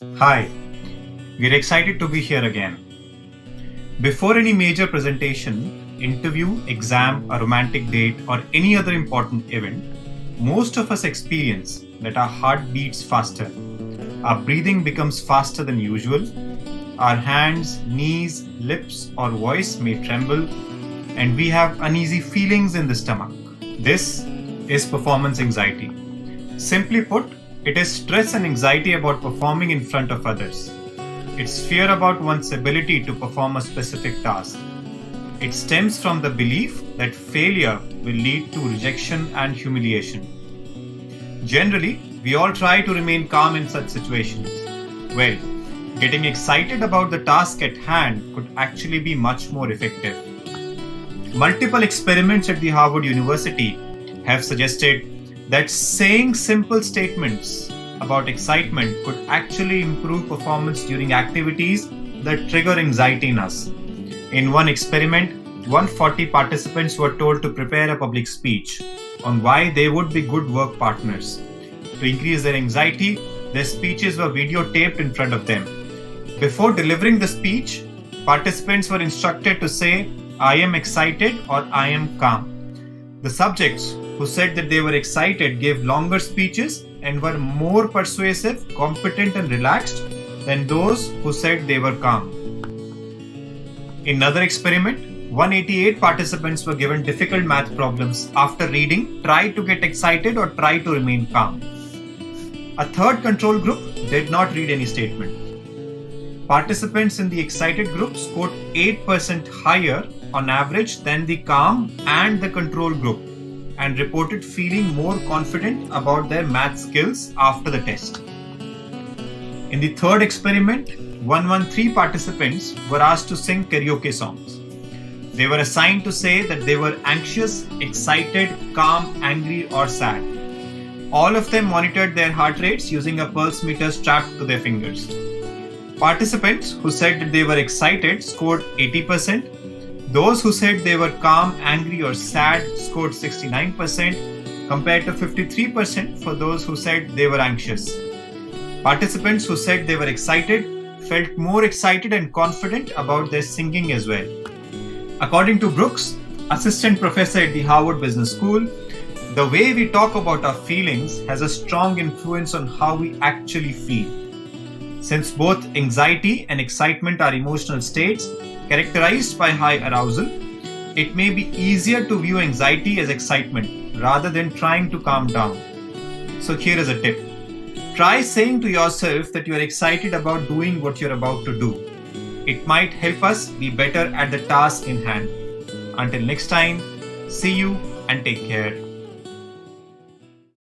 Hi, we're excited to be here again. Before any major presentation, interview, exam, a romantic date, or any other important event, most of us experience that our heart beats faster, our breathing becomes faster than usual, our hands, knees, lips, or voice may tremble, and we have uneasy feelings in the stomach. This is performance anxiety. Simply put, it is stress and anxiety about performing in front of others. It's fear about one's ability to perform a specific task. It stems from the belief that failure will lead to rejection and humiliation. Generally, we all try to remain calm in such situations. Well, getting excited about the task at hand could actually be much more effective. Multiple experiments at the Harvard University have suggested that saying simple statements about excitement could actually improve performance during activities that trigger anxiety in us. In one experiment, 140 participants were told to prepare a public speech on why they would be good work partners. To increase their anxiety, their speeches were videotaped in front of them. Before delivering the speech, participants were instructed to say, "I am excited" or "I am calm." The subjects who said that they were excited gave longer speeches and were more persuasive, competent, and relaxed than those who said they were calm. In another experiment, 188 participants were given difficult math problems after reading, try to get excited or try to remain calm. A third control group did not read any statement. Participants in the excited group scored 8% higher on average than the calm and the control group and reported feeling more confident about their math skills after the test. In the third experiment, 113 participants were asked to sing karaoke songs. They were assigned to say that they were anxious, excited, calm, angry, or sad. All of them monitored their heart rates using a pulse meter strapped to their fingers. Participants who said that they were excited scored 80%. Those who said they were calm, angry, or sad scored 69%, compared to 53% for those who said they were anxious. Participants who said they were excited felt more excited and confident about their singing as well. According to Brooks, assistant professor at the Harvard Business School, the way we talk about our feelings has a strong influence on how we actually feel. Since both anxiety and excitement are emotional states characterized by high arousal, it may be easier to view anxiety as excitement rather than trying to calm down. So here is a tip. Try saying to yourself that you are excited about doing what you're about to do. It might help us be better at the task in hand. Until next time, see you and take care.